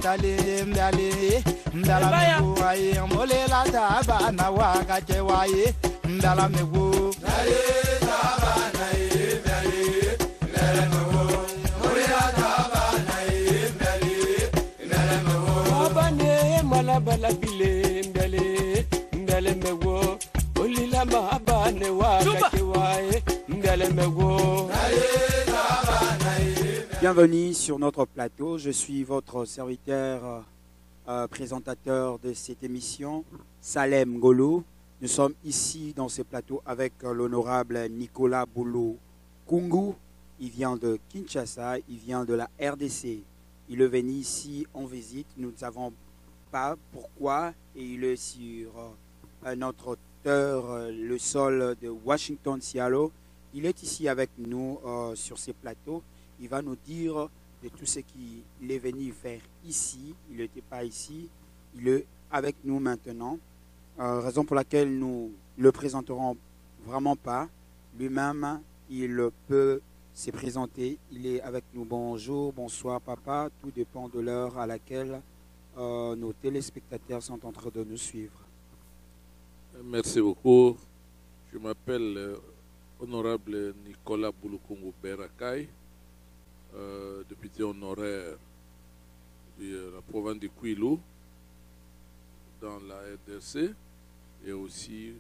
dali mbali mbala mewu aye mole la taba na waka che waye mbala mewu dali taba na ye mbali mbala mewu mole la taba na ye mbali mbala mewu abane mala bala bile mbali mbala mewu olila ma abane waka che waye mbala mewu dali taba na ye. Bienvenue sur notre plateau. Je suis votre serviteur présentateur de cette émission, Salem Golo. Nous sommes ici dans ce plateau avec l'honorable Nicolas Boulou Kungu. Il vient de Kinshasa, il vient de la RDC. Il est venu ici en visite. Nous ne savons pas pourquoi. Et il est sur notre terre, le sol de Washington, Seattle. Il est ici avec nous sur ces plateaux. Il va nous dire de tout ce qu'il est venu faire ici. Il n'était pas ici. Il est avec nous maintenant. Raison pour laquelle nous ne le présenterons vraiment pas. Lui-même, il peut se présenter. Il est avec nous. Bonjour, bonsoir papa. Tout dépend de l'heure à laquelle nos téléspectateurs sont en train de nous suivre. Merci beaucoup. Je m'appelle Honorable Nicolas Boulou Kungu Berakai. Député honoraire de la province du Kwilu dans la RDC et aussi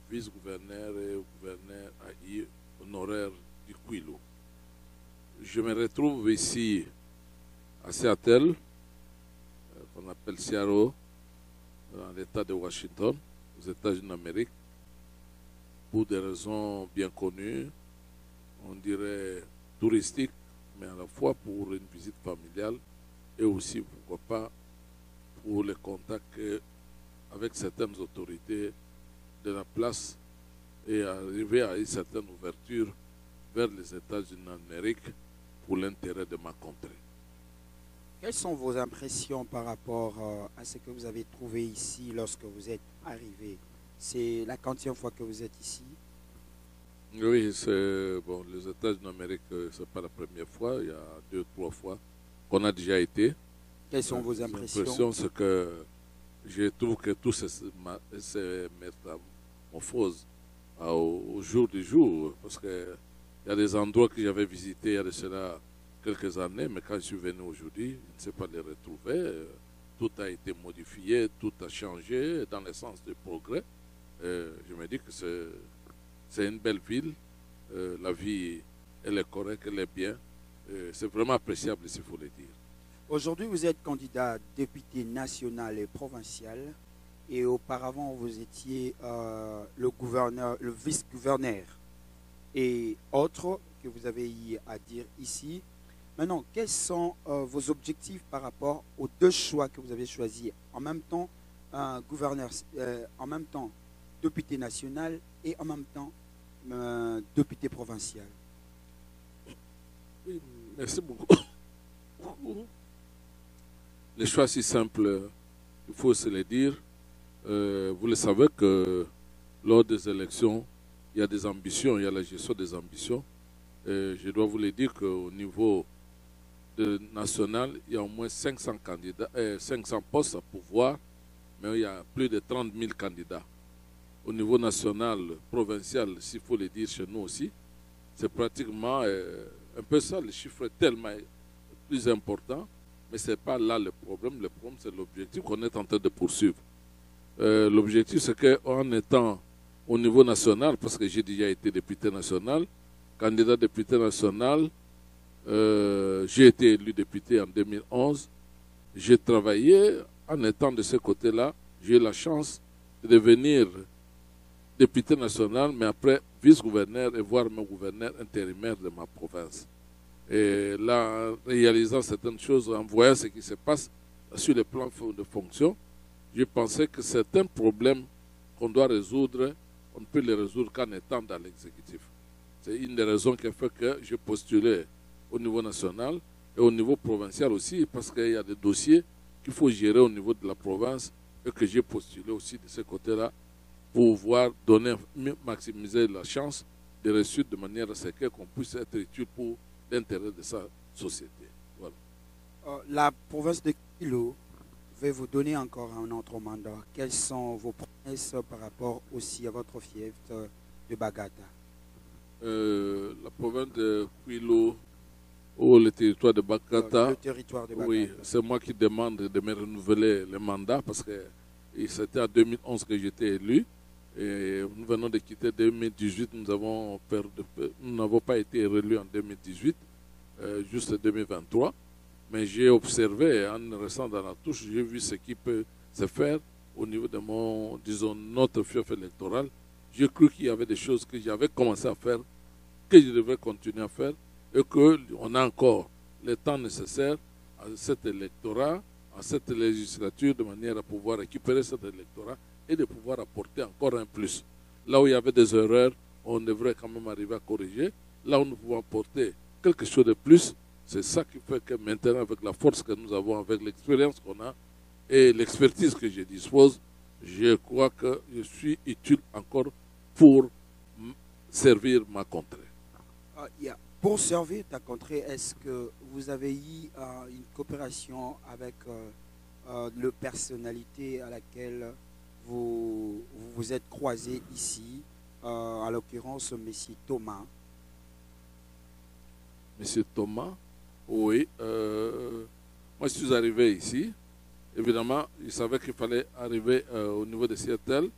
vice-gouverneur et gouverneur honoraire du Kwilu. Je me retrouve ici à Seattle, qu'on appelle Seattle, dans l'État de Washington, aux États-Unis d'Amérique, pour des raisons bien connues, on dirait touristiques, mais à la fois pour une visite familiale et aussi, pourquoi pas, pour les contacts avec certaines autorités de la place et arriver à une certaine ouverture vers les États-Unis d'Amérique pour l'intérêt de ma contrée. Quelles sont vos impressions par rapport à ce que vous avez trouvé ici lorsque vous êtes arrivé? C'est la quantième fois que vous êtes ici? Oui, c'est bon. Les États-Unis d'Amérique, ce n'est pas la première fois. Il y a 2-3 fois qu'on a déjà été. Quelles sont vos impressions? L'impression, c'est que je trouve que tout ces métamorphoses au jour du jour, parce qu'il y a des endroits que j'avais visités il y a de cela quelques années, mais quand je suis venu aujourd'hui, je ne sais pas les retrouver. Tout a été modifié, tout a changé dans le sens du progrès. Je me dis que c'est une belle ville, la vie, elle est correcte, elle est bien. C'est vraiment appréciable, s'il faut le dire. Aujourd'hui, vous êtes candidat député national et provincial. Et auparavant, vous étiez le vice-gouverneur et autres que vous avez eu à dire ici. Maintenant, quels sont vos objectifs par rapport aux deux choix que vous avez choisis? En même temps, gouverneur, en même temps, député national et en même temps député provincial. Oui, merci beaucoup. Les choix si simples, il faut se le dire. Vous le savez que lors des élections, il y a des ambitions, il y a la gestion des ambitions. Je dois vous le dire qu'au niveau national, il y a au moins 500 candidats, 500 postes à pouvoir, mais il y a plus de 30 000 candidats. Au niveau national, provincial, s'il faut le dire chez nous aussi, c'est pratiquement un peu ça, le chiffre est tellement plus important, mais ce n'est pas là le problème. Le problème, c'est l'objectif qu'on est en train de poursuivre. L'objectif, c'est qu'en étant au niveau national, parce que j'ai déjà été député national, candidat député national, j'ai été élu député en 2011, j'ai travaillé en étant de ce côté-là, j'ai eu la chance de devenir député national, mais après vice-gouverneur et voire même gouverneur intérimaire de ma province. Et là, en réalisant certaines choses, en voyant ce qui se passe sur le plan de fonction, j'ai pensé que certains problèmes qu'on doit résoudre, on ne peut les résoudre qu'en étant dans l'exécutif. C'est une des raisons qui a fait que j'ai postulé au niveau national et au niveau provincial aussi, parce qu'il y a des dossiers qu'il faut gérer au niveau de la province et que j'ai postulé aussi de ce côté-là pour pouvoir maximiser la chance de réussite de manière à ce qu'on puisse être utile pour l'intérêt de sa société. Voilà. La province de Kilo vais vous donner encore un autre mandat. Quelles sont vos promesses par rapport aussi à votre fief de Bagata? La province de Kilo ou le territoire de Bagata, le territoire de Bagata. oui, c'est moi qui demande de me renouveler le mandat parce que c'était en 2011 que j'étais élu. Et nous venons de quitter 2018, nous n'avons pas été réélus en 2018, juste 2023. Mais j'ai observé, en restant dans la touche, j'ai vu ce qui peut se faire au niveau de notre fief électoral. J'ai cru qu'il y avait des choses que j'avais commencé à faire, que je devais continuer à faire, et qu'on a encore le temps nécessaire à cet électorat, à cette législature, de manière à pouvoir récupérer cet électorat et de pouvoir apporter encore un plus. Là où il y avait des erreurs, on devrait quand même arriver à corriger. Là où nous pouvons apporter quelque chose de plus, c'est ça qui fait que maintenant, avec la force que nous avons, avec l'expérience qu'on a et l'expertise que je dispose, je crois que je suis utile encore pour servir ma contrée. Pour servir ta contrée, est-ce que vous avez eu une coopération avec le personnalité à laquelle vous vous êtes croisé ici, en l'occurrence M. Thomas? Monsieur Thomas, oui. Moi, je suis arrivé ici. Évidemment, je savais qu'il fallait arriver au niveau de Seattle.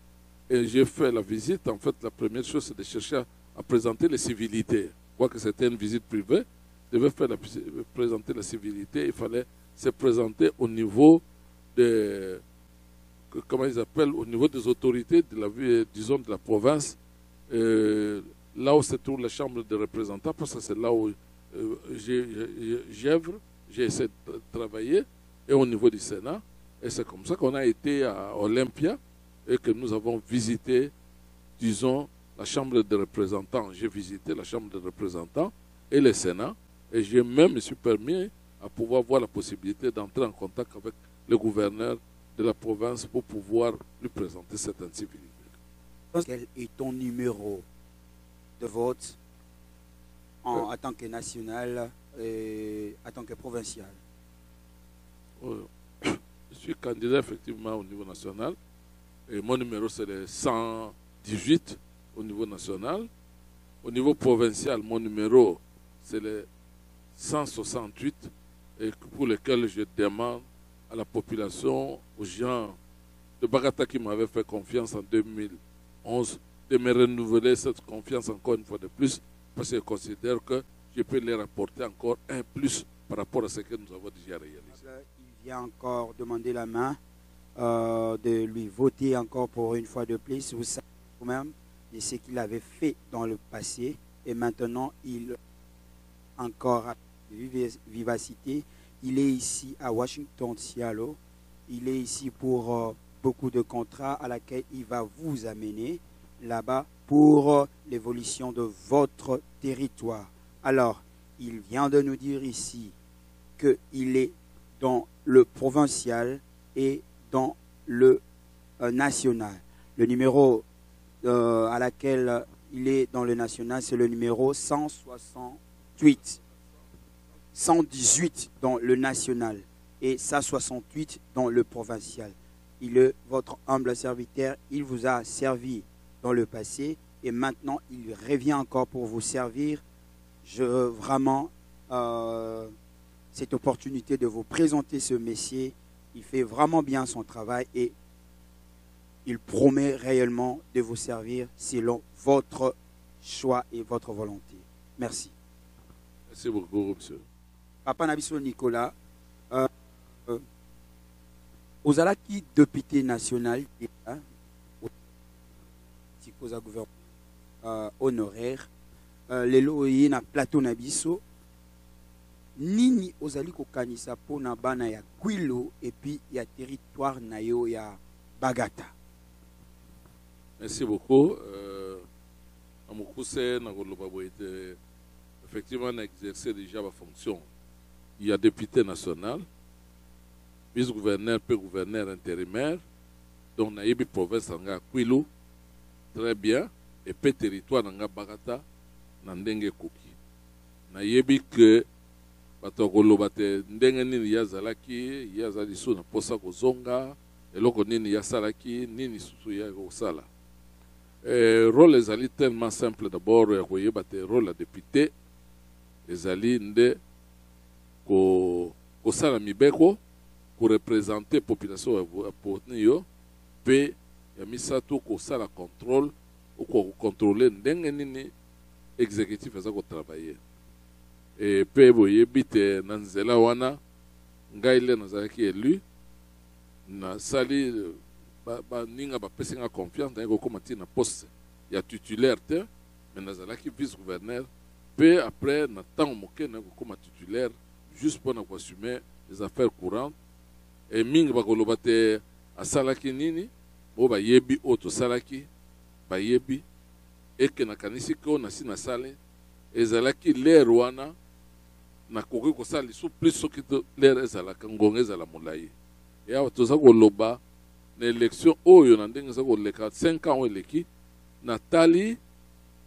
Et j'ai fait la visite. En fait, la première chose, c'est de chercher à présenter les civilités. Quoique c'était une visite privée, je devais présenter la civilité. Il fallait se présenter au niveau des... Comment ils appellent? Au niveau des autorités de la vie, disons, de la province. Là où se trouve la Chambre des représentants, parce que c'est là où j'ai essayé de travailler, et au niveau du Sénat. Et c'est comme ça qu'on a été à Olympia et que nous avons visité, disons, la Chambre des représentants. J'ai visité la Chambre des représentants et le Sénat, et j'ai même me suis permis à pouvoir voir la possibilité d'entrer en contact avec le gouverneur de la province pour pouvoir lui présenter cette incivilité. Quel est ton numéro de vote en tant que national et en tant que provincial? Je suis candidat effectivement au niveau national et mon numéro c'est le 118 au niveau national. Au niveau provincial, mon numéro c'est le 168 et pour lequel je demande à la population, aux gens de Bagata qui m'avaient fait confiance en 2011 de me renouveler cette confiance encore une fois de plus parce que je considère que je peux leur apporter encore un plus par rapport à ce que nous avons déjà réalisé. Il vient encore demander la main de lui voter encore pour une fois de plus. Vous savez vous-même de ce qu'il avait fait dans le passé et maintenant il encore a vivacité. Il est ici à Washington, Seattle. Il est ici pour beaucoup de contrats à laquelle il va vous amener là-bas pour l'évolution de votre territoire. Alors, il vient de nous dire ici qu'il est dans le provincial et dans le national. Le numéro à laquelle il est dans le national, c'est le numéro 168. 118 dans le national et 168 dans le provincial. Il est votre humble serviteur, il vous a servi dans le passé et maintenant il revient encore pour vous servir. Je veux vraiment cette opportunité de vous présenter ce messier. Il fait vraiment bien son travail et il promet réellement de vous servir selon votre choix et votre volonté. Merci. Merci beaucoup, monsieur. Papa Nabiso Nicolas, ozalaki député national tikoza gouvernement honoraire lelo ye na plateau Nabiso nini ozali kokanisa pona bana ya Kwilu et puis ya territoire na yo ya Bagata? Merci beaucoup. Effectivement, on a exercé déjà ma fonction. Il y a député national, vice-gouverneur, puis gouverneur intérimaire, donc na yebi province nga Kwilu, très bien, et puis territoire nga Bagata, na ndenge koki. Na yebi que bato koloba te ndenge nini yazalaki yazali so na posa kozonga eloko nini yasalaki nini susu ya kosala. Rôle ezali tellement simple d'abord ya koyeba te rôle ya député ezali nde kosala mibeko korepresente population ya poni yo mpe ya misato kosala contrôle okokontrôle ndenge nini exécutif aza kotravaille. Mpe boyebi te na nzela wana ngai le nazalaki élu nasali baninga bapesi nga confiance naye kokóma ntina poste ya titulaire te mais nazalaki vice gouverneur mpe après na ntango moke naye kokóma titulaire juste mpona koassume les affaires courantes e mingi bakoloba te asalaki nini bo bayebi oyo tosalaki bayebi eke nakanisi ko nasi nasale ezalaki lere wana nakoki kosala lisu plus soki lere ezalaka ngonga ezala molai e awa toza koloba na élection oyo na ndenge eza koleka 5 ans oyo eleki natali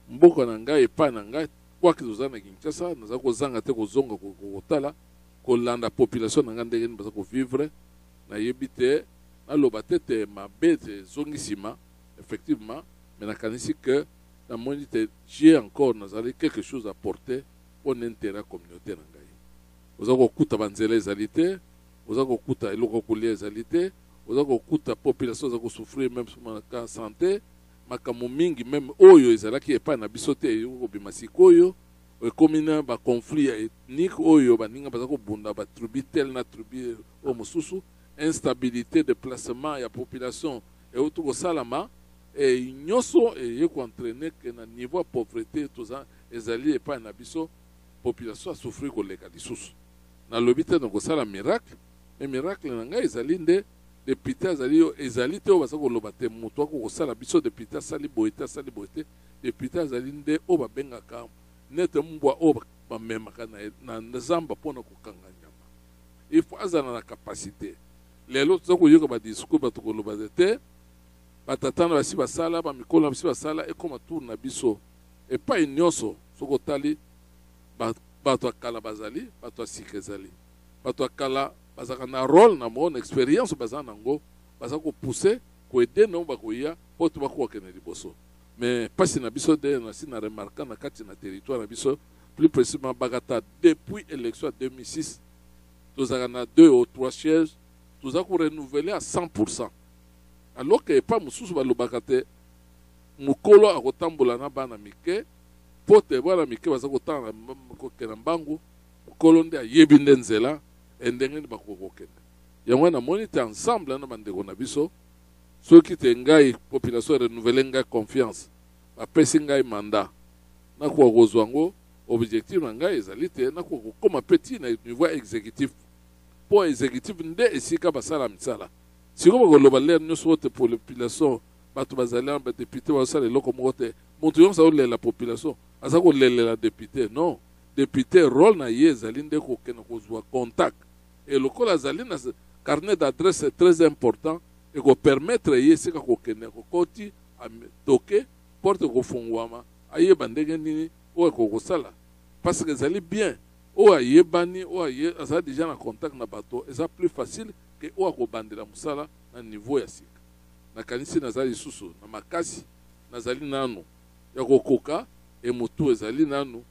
mboka na ngai epai na ngai kwaki toza na Kinshasa naza kozanga te kozonga kotala kolanda population na ngai ndenge nini baza kovivre nayebi te naloba te mabe te ezongi nsima effectivement mais nakanisi que namoni te j'ai encore nazali quelque chose à porter pour l'intérêt communauté na ngai oza kokuta banzela ezali te oza kokuta eloko kolia ezali te oza kokuta population oza kosouffrir même sur la santé makambo mingi même oyo ezalaki epai na biso te kobima sikoyo ekomi na baconflit ya ethnique oyo baninga baza kobunda batribu tel na tribu oyo mosusu instabilité de placement ya population euti kosalama nyonso eye koentraîne ke na niveau ya pauvreté toza ezali epai na biso population asouffrir koleka lisusu nalobi te na kosala miracle mais miracle na ngai ezali nde député ezali te oyo baza koloba te moto akokosala biso député asali boye te député azali nde oyo babengaka nete mbwa oyo bamemaka na zamba mpona kokanga nyama il faut azala na capacité lelo toza koyoka badiscours bato koloba te batata na basi basala bamikolo na basi basala ekoma tour na biso epai nyonso soki otali bato akala bazali bato asika ezali bato akala bazaka na rôle na mon expérience baza nango baza kopousse koede nango bakoya mpo to bakokende liboso mais pasi na biso de nasi na remarka na kati na territoire na biso plus précisément bagata depuis élection 2006 tozaka na 2 ou 3 sièges toza ko renouveler à 100%. Alors que pas mosusu balobaka te mukolo akotambola na bana mike pote bana mike baza kotanga kokena mbangu mukolo nde ayebi nde nzela endenge ni bakokokenda yango na monite ensemble na bandeko na biso soki te ngai population renouveler ngai confiance bapesi ngai mandat na kwa kozwango objectif na ngai ezali te na kwa kokoma petit na niveau exécutif po exécutif nde esika basala misala siko bakoloba lere nyonso te pour la population bato bazali na badepute basala eloko moko te moto nyonso aolela population aza kolelela député non député rôle na ye ezali nde kokende kozwa contact et lokola azali na carnet d'adresse très important et kopermettre ye esika kokende kokoti toke porte kofungwama ayeba ndenge nini oyo ekokosala parce que ezali bien oyo ayebani oyo aza déjà na contact na bato eza plus facile ke oyo akobandela mosala na niveau ya sika nakanisi nazali lisusu na makasi nazali nanu ya kokoka e motu ezali nanu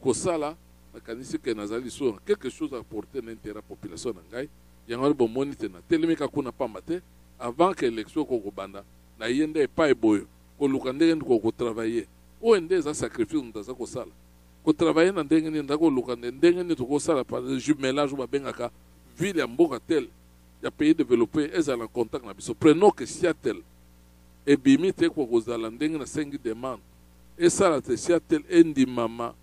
kosala nakanisi ke nazali lisusu na quelque chose à porter na intérêt population na ngai yango bomoni te na telemika kuna pamba te avant que élection kokobanda na ye nde epai boyo koluka ndenge ndi kokotravaille oyo nde eza sacrifice moto aza kosala kotravaille na ndenge nini ndakoluka ndenge nini tokosala par jumelage oyo babengaka ville ya mboka tel ya pays développé ezala en contact na biso prenons que Seattle ebimi te kokozala ndenge na sengi demande esala te Seattle endimama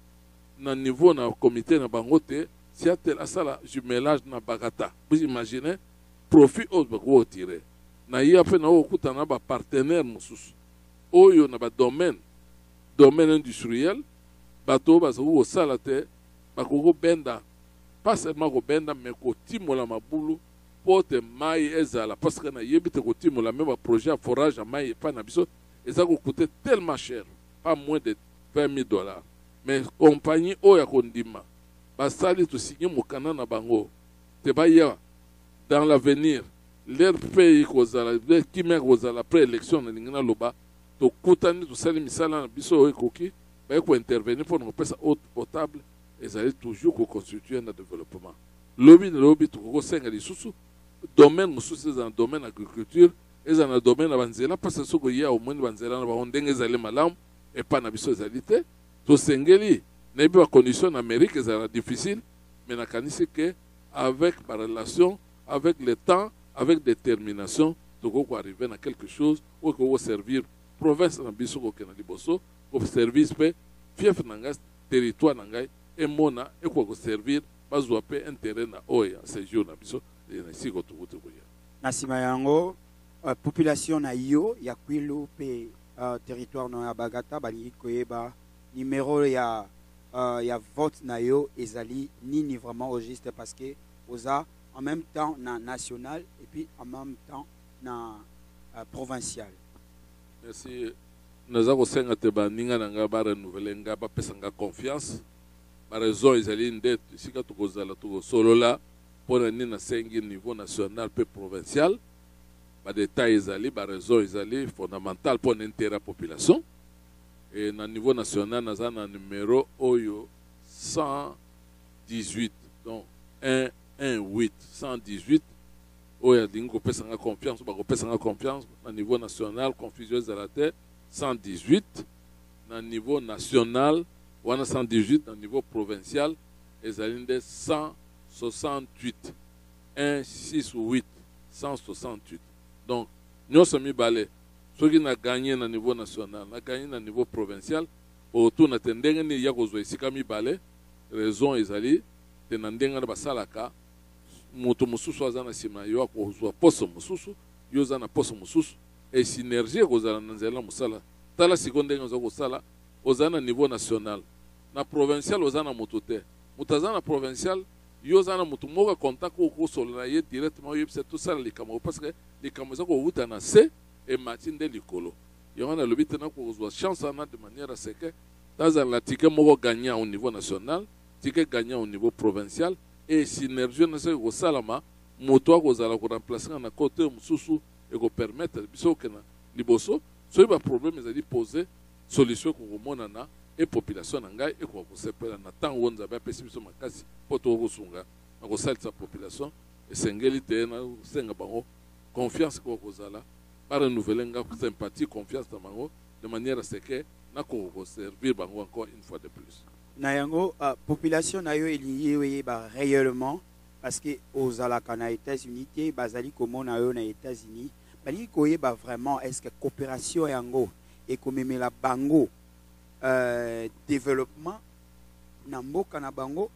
na niveau na comité na bango te Seattle asala jumelage na Bagata vous imaginez profit oyo bakotire na ye ape na okuta na bapartenaire mosusu oyo na badomaine industriel bato bazali kosala te bakokobenda pas seulement kobenda mais kotimola mabulu po te mai ezala parce que nayebi te kotimola même baprojet ya forage ya mai epai na biso eza kokute tellement cher pas moins de $20,000 mais compagnie oyo ya kondima basali to signer mokana na bango te baya dans l'avenir leur pays kozala leur kimia kozala après élection na lingana loba to kutani to sali misala na biso ekoki ba ko intervenir pour nous pesa eau potable ezali toujours ko constituer na développement lobby to ko senga lisusu domaine mususu za domaine agriculture eza na domaine na banzela parce que soko ya au moins banzela na ba ndenge ezali malamu et pas na biso ezali te to sengeli na ba condition en Amérique ezala difficile mais na kanisi que avec par relation avec le temps avec détermination to ko arriver na quelque chose ou ko servir province na biso ko na liboso ko service pe fief na ngai territoire na ngai et mona et ko servir bazwa pe intérêt na oya séjour na biso na siko to ko na sima yango population na yo ya Kwilu pe territoire na Bagata bali koyeba numéro ya vote na yo ezali nini vraiment au juste parce que oza en même temps na national et puis en même temps na provincial. Merci. Nous avons senga te baninga nanga ba renouveler nga ba pesanga confiance. Ba raison ezali ndet sika to kozala to solola pour nini na sengi niveau national pe provincial. Ba détail ezali ba raison ezali fondamental pour l'intérêt population. Et na niveau national naza na numéro oyo 118 donc 118 118 oyo dingo pesanga confiance ba pesanga confiance na niveau national confusion ezala te 118 na niveau national wana 118 na niveau provincial ezali nde 168 168 168 donc nyonso mibale soki na gagné na niveau national na gagné na niveau provincial autour na tendenge ni ya kozwa esika mibale raison ezali te na ndenge na basalaka moto mosusu aza na nsima yo akozwa poso mosusu yo oza na poso mosusu e synergie ekozala na nzela mosala tala siko ndenge oza kosala oza na niveau national na provincial oza na moto te moto aza na provincial yo oza na moto moko contact okosolola ye directement oyebisa tosala likambo parce que likambo eza kowuta na se emati nde likolo yango nalobi te na kozwa chance wana de manière à ce que tazala tike moko gagnant au niveau national tike gagnant au niveau provincial et synergie na se kosalama moto akozala koremplacer na côté mosusu ekopermettre biso okena liboso soki baproblème ezali pose solution ekokomonana e population na ngai ekokosepela na ntango oyo nzambe apesi biso makasi mpo tokosunga na kosalisa population esengeli te na kosenga bango confiance ekokozala barenouveler nga sympathie confiance na bango de manière à ce que na kokoservir bango encore une fois de plus na yango population na yo elingi oyeba réellement parce que ozalaka na États-Unis te bazali komona yo na États-Unis balingi koyeba vraiment est-ce que coopération yango ekomemela bango développement na mboka na bango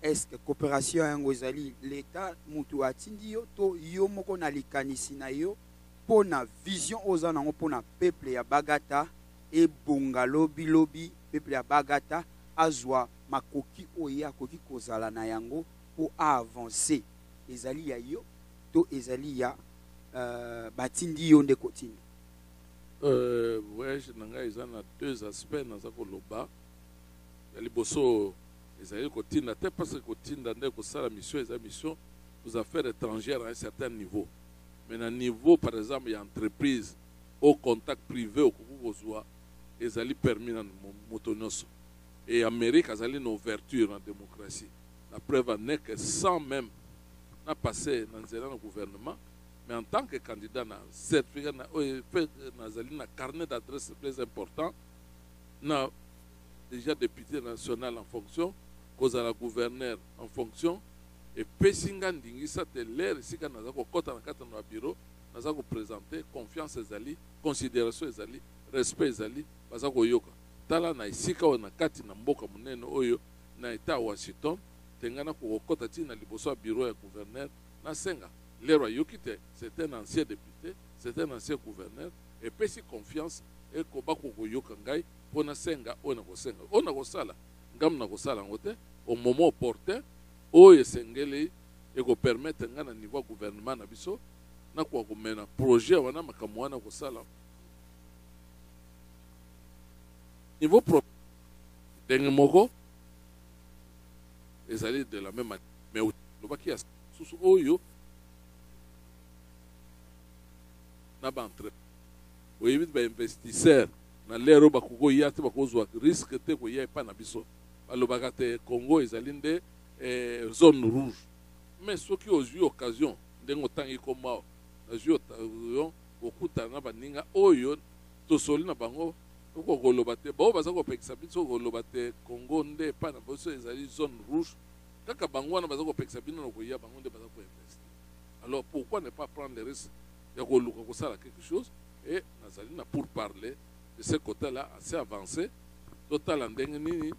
est-ce que coopération yango ezali l'état mutu atindi yo to yo moko na likanisi na yo pona vision oza nango pona peuple ya Bagata e bonga lobi peuple ya Bagata azwa makoki oye akoki kozala na yango pour avancer ezali ya yo to ezali ya batindi yo nde kotinda voyage nanga eza na deux aspects naza koloba ya liboso ezali kotinda te parce que kotinda nde kosala mission eza mission aux affaires étrangères à un certain niveau mais na niveau par exemple ya entreprise au contact privé okoki kozwa ezali permis na moto nyonso et Amérique azali une ouverture en démocratie la preuve en est que sans même na passé na nzela na gouvernement mais en tant que candidat na certificat na nazali na carnet d'adresse très important na déjà député national en fonction kozala gouverneur en fonction et pesinga ndingisa te l'air sika naza kokota na kata na bureau naza ko présenter confiance ezali considération ezali respect ezali baza koyoka tala na isika o na kati na mboka munene oyo na état Washington tengana kokota tina liboso bureau ya gouverneur na senga l'air ayoki te c'est un ancien député c'est un ancien gouverneur et pesi confiance et koba koyoka ngai pona senga ona kosenga ona kosala ngam na kosala ngote au moment opportun oyo esengeli ekopermettre nga na niveau gouvernement na biso na kwa komena projet wana makambo wana kosala niveau pro ndenge moko ezali de la même manière. Mais lobaki ya susu oyo na ba entre oyebi ba investisseur na lero bakugo ya te bakozwa risque te ko ya pa na biso balobaka te Congo ezali nde zone rouge. Mais soki ozwi occasion ndengo tangi koma azwi occasion okuta na baninga oyo tosoli na bango okoloba te bao baza kopekisa biso koloba te Congo nde pa na biso ezali zone rouge kaka bango wana baza kopekisa bino na koya bango nde baza koinvestir. Alors pourquoi ne pas prendre le risque de koluka kosala quelque chose et nazali na pour parler de ce côté là assez avancé totala ndenge nini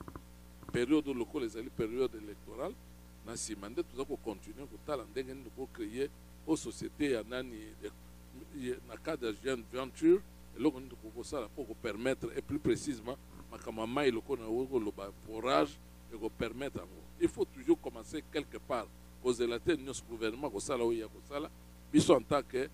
période locale ezali période électorale na nsima nde toza kocontinue kotala ndenge nini kokréer o société ya nani na cadre de jeune venture eloko nini tokokosala mpo kopermettre et plus précisément makambo ya mai lokola na koloba forage ekopermettre yango. Il faut toujours commencer quelque part kozela te nyonso gouvernement kosala oyo ya kosala biso en tant que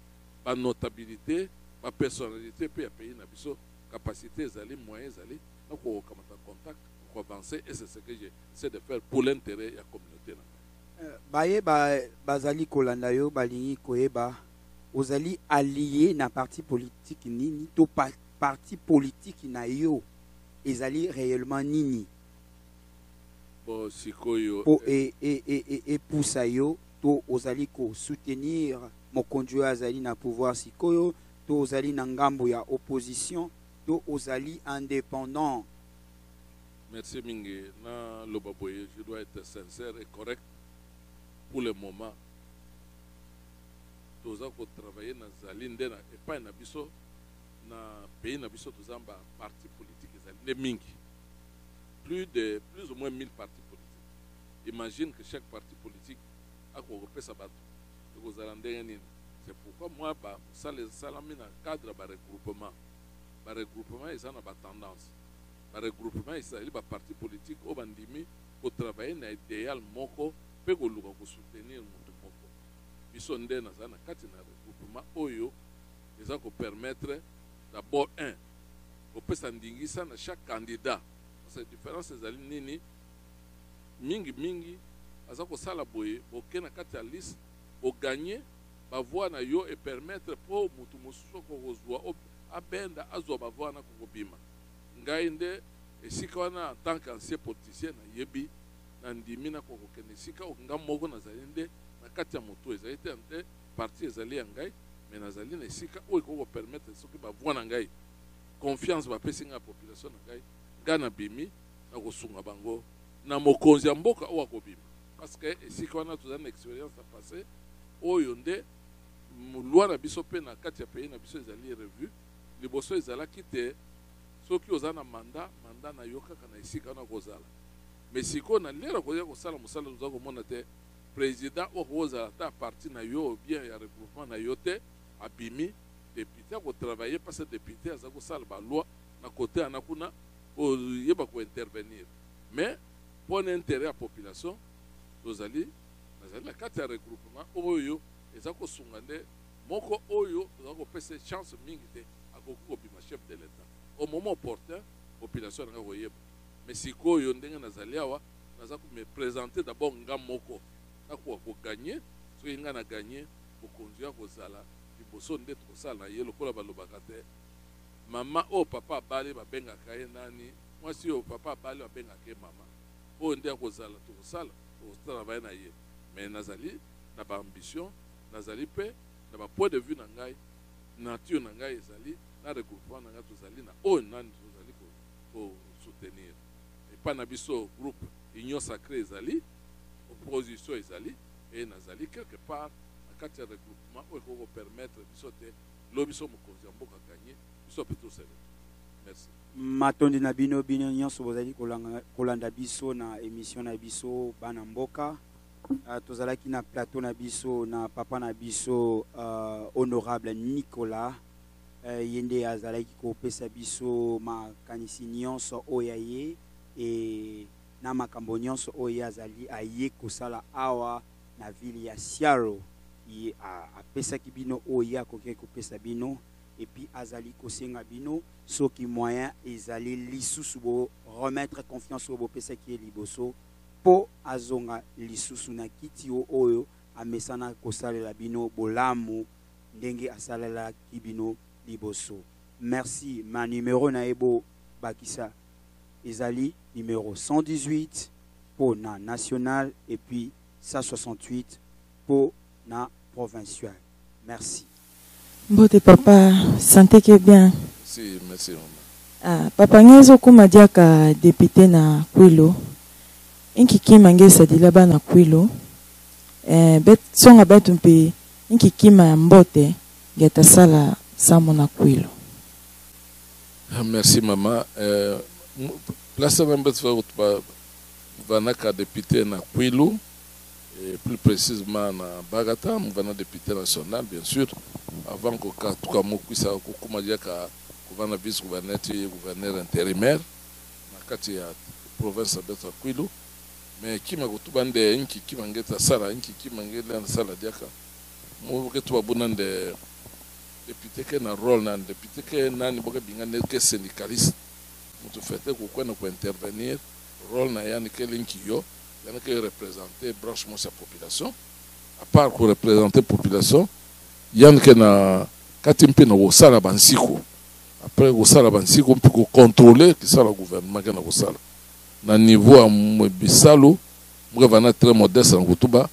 banotabilité bapersonnalité mpe ya pays na biso capacité ezali moyen ezali na kokamata contact avancer et c'est ce que j'essaie de faire pour l'intérêt de la communauté. Baye bazali kolanda yo balingi koyeba ozali allié na parti politique nini to parti politique na yo ezali réellement nini bon sikoyo et poussa yo to ozali ko soutenir mokonzi azali na pouvoir sikoyo to ozali na ngambo ya opposition to ozali indépendant. Merci Mingi. Na Lobaboye, je dois être sincère et correct. Pour le moment, nous avons travaillé dans Zalinde et pas dans Bisso, dans le pays dans Bisso, nous avons un parti politique Zalinde Mingi. Plus ou moins 1000 partis politiques. Imagine que chaque parti politique a regroupé sa bateau. C'est pourquoi moi, ça les salami dans le cadre de regroupement. Le regroupement, ils ont une tendance. Le regroupement, il y a parti politique au bandimi pour travailler dans l'idéal moko pour soutenir notre moko. Ils sont dans un regroupement oyo, ils ont permettre d'abord on peut s'indiguer dans chaque candidat. Parce que la différence c'est nini mingi azako sala boye boke na kati ya liste pour gagner ba voix na yo et permettre pour mutu mosusu ko kozwa abenda azwa ba voix na ko bima. Ngai nde esika wana en tant qu'ancien politicien na yebi na ndimi na kokokende esika nga moko nazali nde na kati ya moto ezali te ante parti ezali ya ngai mais nazali na esika oyo koko permettre soki bavoi na ngai confiance bapesi nga population na ngai nga na bimi na kosunga bango na mokonzi ya mboka oyo akobima parce que esika wana tozali na expérience ya passé oyo nde loi na biso mpe na kati ya pays na biso ezali revue liboso ezalaki te soki oza na mandat na yo kaka na esika wana kozala mais sikoyo na lera koya kosala mosala toza komona te président oyo kozala ta parti na yo bien ya regroupement na yo te abimi député akotravaille parce que député aza kosala baloi na kote yana kuna oyeba kointervenir mais mpona intérêt ya population tozali na kati ya regroupement oyo eza kosunga nde moko oyo toza kopesa chance mingi te akoki kobima chef de l'état au moment opportun population nanga koyeba mais sikoyo ndenge nazali awa naza me présenter d'abord nga moko nakoka koganye soki nga na ganye bokonzi ya kozala liboso nde tokosala na ye lokola balobaka te mama oyo papa abali babengaka ye nani mwasi oyo papa abali babengaka ye mama oyo nde akozala tokosala tokotravaye na ye mais nazali na baambition nazali mpe na bapoint de vue na ngai nature na ngai ezali na regroupement na ngai tozali na oyo nani tozali kosoutenir epa na biso groupe union sacré ezali opposition ezali e nazali quelque part na kati ya regroupement oyo ekokopermettre biso te lo biso mokonzi ya mboka ganye biso mpe tosele. Merci. Matondi na bino nyonso bozali kolanda biso na émission na biso bana mboka. Tozalaki na plateau na biso na papa na biso honorable Nicolas yende azalaki kopesa biso makanisi nyonso oyo ye e na makambo nyonso oyo azali aye kosala awa na ville ya Siaro ye apesaki bino oyo akoki kopesa bino et puis azali kosenga bino soki moyen ezali lisusu bo remettre confiance au bopesaki liboso po azonga lisusu na kiti oyo amesana kosalela bino bolamu ndenge asalela kibino liboso. Merci. Ma numéro na ebo bakisa ezali numéro 118 pour na national et puis 168 pour na provincial. Merci. Mbote papa, santé que bien. Si, merci maman. Ah, papa ngezo kuma diaka député na Kwilu. Inkiki mangesa dilaba na Kwilu. Bet songa betumpe inkiki ma mbote geta sala samo na Kwilu. Merci maman. Place à l'embêtement vanaka député na Kwilu. Et plus précisément na Bagata, mvana député national bien sûr. Avant que tout le monde puisse dire que le vice-gouverneur et gouverneur intérimaire dans la province de Kwilu. Mais qui m'a dit que qui m'a dit que sala qui m'a dit que sala diaka mo que tu abuna de député que na rôle na député que na ni boka bingane que syndicaliste tu fait que quoi nous intervenir rôle na yani que linki yo yana que représenter branchement sa population à part pour représenter population yana que na katimpe na sala bansiko après sala bansiko pour contrôler que ça le gouvernement que na sala na niveau à Bissalo, moi vana très modeste en Kutuba,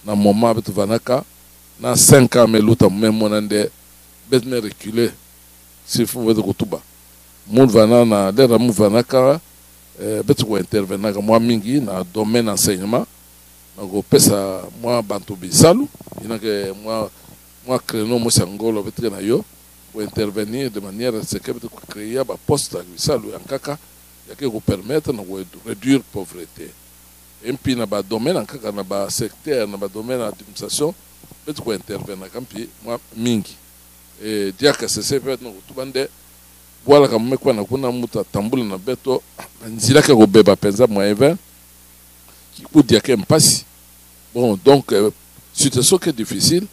na moment avec vanaka, na 5 ans mais l'autre même monande, bet me reculer, si vous voulez Kutuba. Mon vana na l'air mon vanaka, bet ko intervenir moi mingi na domaine enseignement, na go pesa moi bantu Bissalo, ina que moi créneau moi sangolo bet na yo, pour intervenir de manière à ce que bet créer ba poste à Bissalo en kaka. Qui vous permettre de réduire la pauvreté. Et puis, dans le domaine, dans le secteur, dans le domaine de l'administration, vous pouvez intervenir. Moi, mingi. Et dire que c'est fait, tout le monde, voilà, comme je suis un tambour dans le béto, je suis un bébé, pensa, moi, qui peut dire qu'il y a un passé. Bon, donc, situation qui est difficile.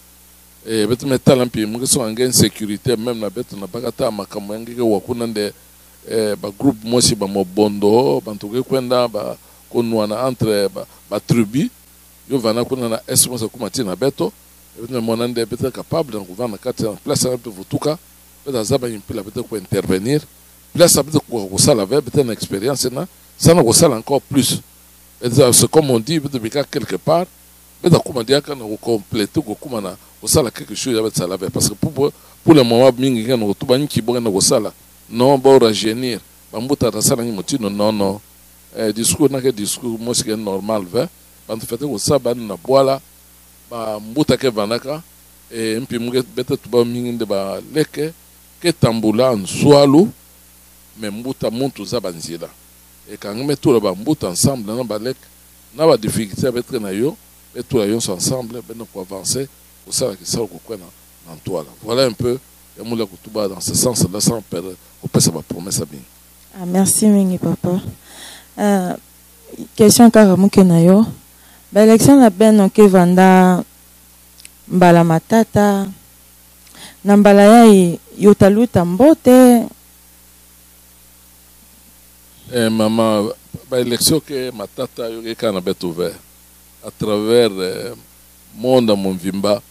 Et je vais mettre un peu de sécurité, même dans le béto, dans le bagata, ma campagne, ba groupe mosi ba mobondo bantuke kwenda ba konwana entre ba tribu yo vana kuna na esmosa kumati na beto ebena monande beta capable de gouverner kati en place à vutuka beta zaba impila beta ko intervenir place beta ko sala ve beta na expérience na ça na ko sala encore plus et c'est comme on dit beta bika quelque part beta kuma dia kana ko compléter ko kuma na ko sala quelque chose beta sala ve parce que pour le moment mingi kana ko tuba nki bo na ko sala non bon rajeunir bambuta tasala ni motino non discours na que discours moi c'est normal va quand fait que ça ban na boala ba mbuta ke vanaka et mpi muge beta tuba mingi de ba leke ke tambula nswalu mais mbuta muntu za banzila et quand on met tout le bambuta ensemble na ba leke na ba difficulté avec na yo et tout les ensemble ben pour avancer pour ça que ça ko kwena en toile voilà un peu et moula kutuba dans ce sens là sans perdre au ça va promesse bien. Ah, merci mingi papa. Question karamuke na yo. Ba élection na ben ke vanda mbala matata. Na mbala ya yotaluta mbote. Maman, ba élection que matata yo ke kana bet ouvert à travers monde mon vimba.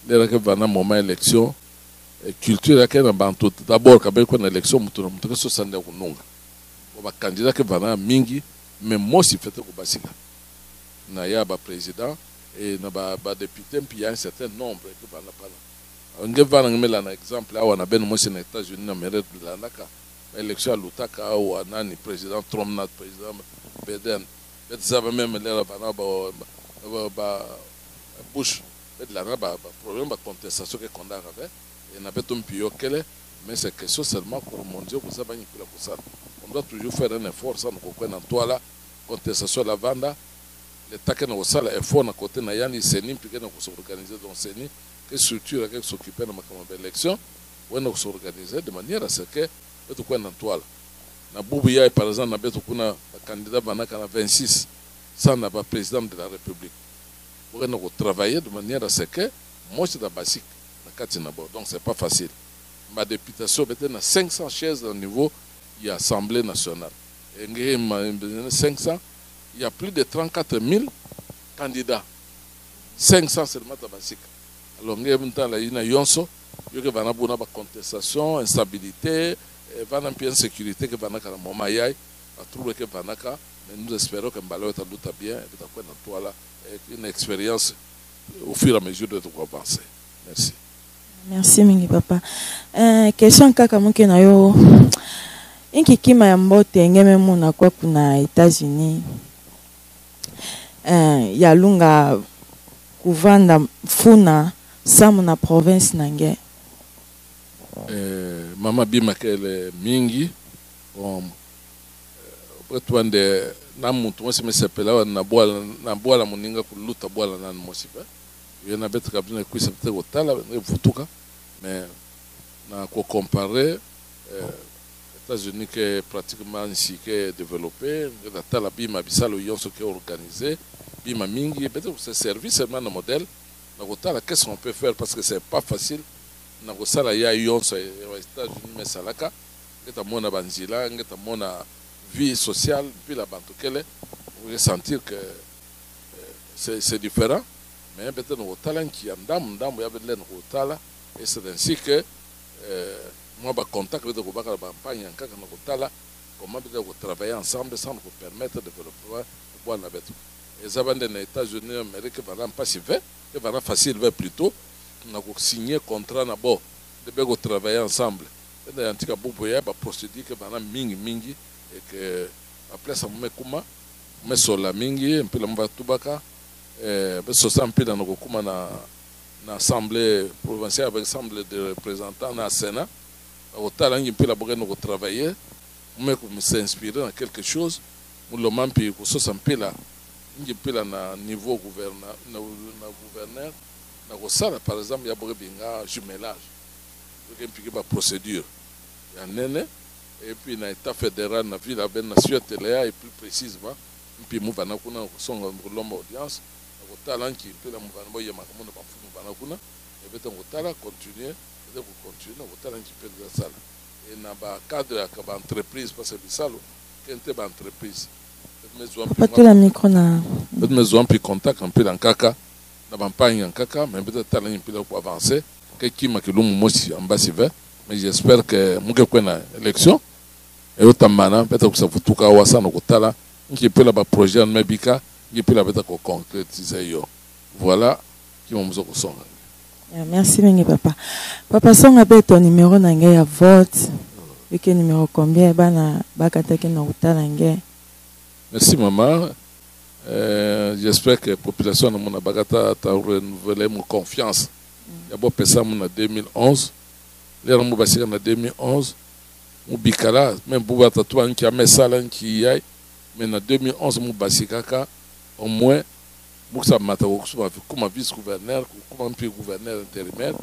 Dès que vanda moment élection culture yake na bantu d'abord kabel ko na élection mutu que so sande ko nunga ba candidat ke vana mingi mais moi si fait ko basika na ya ba président et na ba député puis il y a un certain nombre que vana pala nge vana ngmela na exemple awa na ben moi c'est aux États-Unis na meret de la naka élection lutaka ou nani président Trump na président Biden bet ça même les vana ba Bush bet la ba problème ba contestation que qu'on a avec et n'a pas mais c'est question seulement pour mon Dieu que ça va on doit toujours faire un effort ça nous comprend en toi là contestation la vanda les taquets na osala effort na côté na yani seni puis na s'organiser dans seni que structure qui s'occuper de ma élection on na s'organiser de manière à ce que tout quoi en toi là na bubuya par exemple na beto kuna candidat vana kana 26 ça n'a pas président de la République on na travailler de manière à ce que moi c'est la basique. Donc c'est pas facile. Ma députation était à 500 chaises au niveau de l'Assemblée nationale. Et 500, il y a plus de 34 000 candidats. 500 seulement tabasika. Alors, il y a une yonso, il y a une contestation, instabilité, une insécurité que vanaka na moma yai, a trouvé que vanaka, mais nous espérons que Mbalo est tout bien, et une expérience au fur et à mesure de tout avancer. Merci. Merci mingi papa. Question kaka muke na yo. Inki kima ya mbote ngeme muna kwa kuna États-Unis. Ya lunga kuvanda funa samu na province nange. Mama bima kele mingi twande na muntu wose mesepela na boala muninga kuluta boala na mosipa yena betre kabine kuisa betre kotala vutuka mais na ko comparer États-Unis qui est pratiquement ici qui est développé la tala bima bisalo yonso qui est organisé bima mingi betre ce service seulement un modèle na kotala qu'est-ce qu'on peut faire parce que c'est pas facile na kosala ya yonso aux États-Unis mais salaka ngeta mona banzila ngeta mona vie sociale puis la bantukele vous allez sentir que c'est différent mais peut-être nos talents qui andam il y avait de l'en et c'est ainsi que moi ba contact avec la campagne en cas que nos talents comment peut-être travailler ensemble sans nous permettre de développer bon avec et ça va dans les États-Unis Amérique va pas si vite que va facile va plutôt on a signé contrat na bon de travailler ensemble et dans antika bobo ya ba procédure que va mingi et que après ça me kuma me sola mingi un peu la mba tubaka be so sampi na kuma na assemblée provinciale avec assemblée de représentants na Sénat au talent un peu la boga no travailler me s'inspirer dans quelque chose ou le mampi ko so sampi la ngi pela na niveau gouverneur na ko sala par exemple ya boga binga jumelage donc impliqué ba procédure ya nene et puis na état fédéral na ville avec nation télé et plus précisément puis mouvana kuna son l'homme audience au talent qui peut la mouvana boye makamu na bafumu bana kuna et peut on tala continuer et donc continuer au talent qui peut faire ça et na ba cadre ya ba entreprise parce que bisalo kente ba entreprise pas la micro na maison puis contact un peu dans kaka na campagne en kaka mais peut-être talent un peu pour avancer que qui ma que l'homme mosi ambassadeur mais j'espère que muke kwena élection et autant peut-être que ça vous tout cas wasa no kotala qui peut la projet na bika qui peut la peut ko concrétiser yo voilà qui m'ont zo ko merci mingi papa songa be ton numéro na ngai ya vote et que numéro combien bana bakataki na kotala ngai merci maman j'espère que la population na mona bakata ta renouveler mon confiance ya bo pesa mon 2011 les rambo basika na 2011 Mubikala, même pour Tatouan qui a mis ça qui aille, mais en 2011, Mubasikaka, au moins, Moussa Mataou, comme vice-gouverneur, comme gouverneur intérimaire,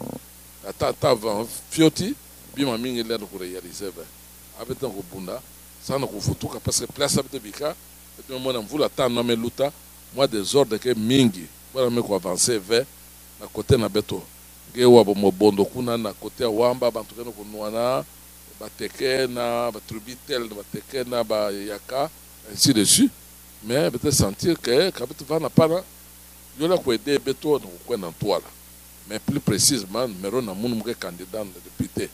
la tata avant Fioti, Bima Mingi l'air pour réaliser. Avec un Bunda, ça n'a pas foutu parce que place avec Bika, et moi, on voulait attendre nommer Luta, moi, des ordres que Mingi, voilà, mais qu'on avancer vers la côté Nabeto. Gewa Bondo Kuna, na côté Wamba, Bantukeno Kunuana. Bateke na batributel bateke na ba yaka ainsi de suite mais peut-être sentir que quand tu vas na pas yo la ko aider beto no ko na toile mais plus précisément numéro na munu ke candidat de député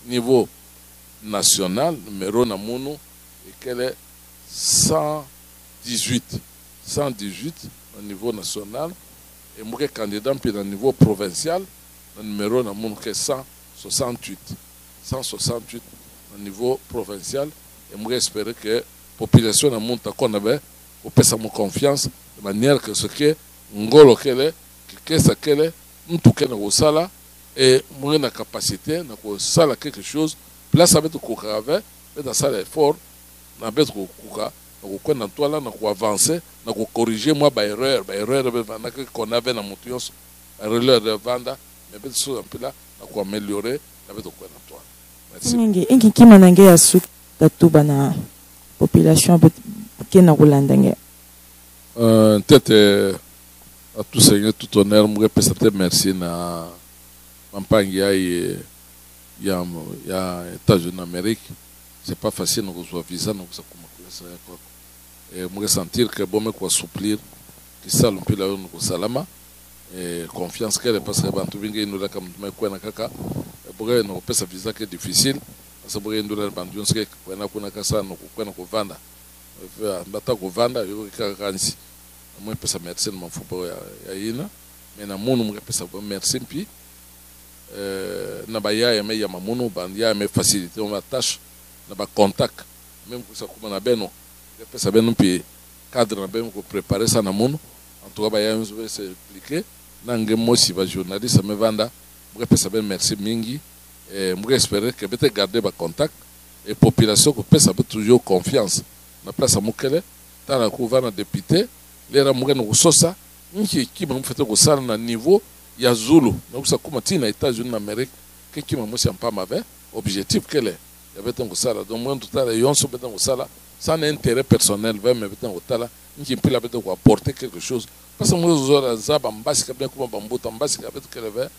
niveau national numéro na munu et quel est 118 au niveau national et mon candidat puis au niveau provincial le numéro na munu ke 168 au niveau provincial et moi j'espère que la population a monté qu'on avait pour faire mon confiance de manière que ce que ngolo kele que ça kele nous tout qu'elle au sala et moi na capacité na ko sala quelque chose place avec ko grave mais dans ça l'effort na bet ko kuka na ko na toile na ko avancer na ko corriger moi ba erreur na qu'on avait na motion erreur de venda mais bet so un peu là na ko améliorer na bet ko na toile. Mingi ingi kima nange ya su tatuba na population qui na kulandenge tête à tout seigneur tout honneur moi peut-être merci na campagne ya États-Unis d'Amérique c'est pas facile de recevoir visa donc ça comment ça quoi me sentir que bon me quoi souplir qui salon pila on ko salama confiance qu'elle parce que bantu bingi ndula kam me ko na kaka boga no pesa visa que difficile parce que boga ndula bantu onske ko na kuna kasa no ko na ko vanda mbata ko vanda yo ka kansi mo pesa merci no mfupo ya ina mais na munu mo pesa merci puis na ba ya me ya mamuno ban ya me faciliter ma tâche na ba contact même que ça comme na beno pesa beno puis cadre na beno ko préparer ça na muno en tout cas ba ya on va s'expliquer nange mosi ba journaliste me vanda mo pesa ben merci mingi mo espérer que peut garder ba contact et population ko pesa toujours confiance na place à mukele tala ko vana député lera mo no sosa nki kiba mo fete ko sala na niveau ya Zulu na kusa kuma tina États-Unis d'Amérique que qui m'a mosi pas mauvais objectif qu'elle est il y avait un sala donc moi tout à l'heure yon so betan sala sans intérêt personnel vers me betan otala nki mpila betan ko apporter quelque chose parce que moi zora zaba mbasi ka bien kuma bambuta mbasi ka betan qu'elle avait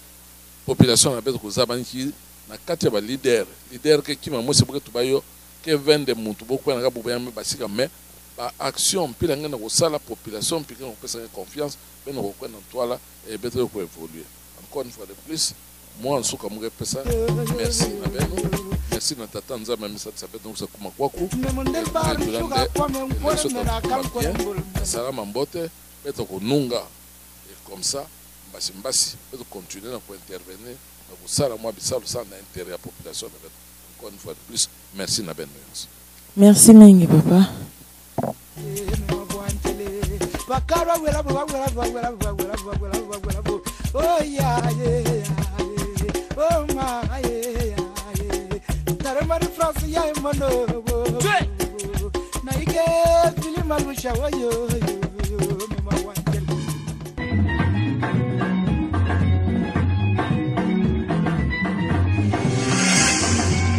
population na betan ko zaba nki na kati ya ba leader que qui m'a mosi buka tubayo que vende muntu boko na kabu ya me basika mais ba action mpila ngana ko sala population mpika ko pesa confiance ben ko kwena toala et beto ko évoluer encore une fois de plus moi en souka mo pesa merci na beno merci na tata nzama misa tsabe donc ça kuma kwaku salama mbote beto ko nunga et comme ça mbasi beto continuer na ko intervenir na ko sala moi bisalo sans intérêt à population encore une fois de plus merci na beno merci mingi papa. Oh yeah, oh my, Taramari France, yeah, Mano. Naike, Billy Malusha,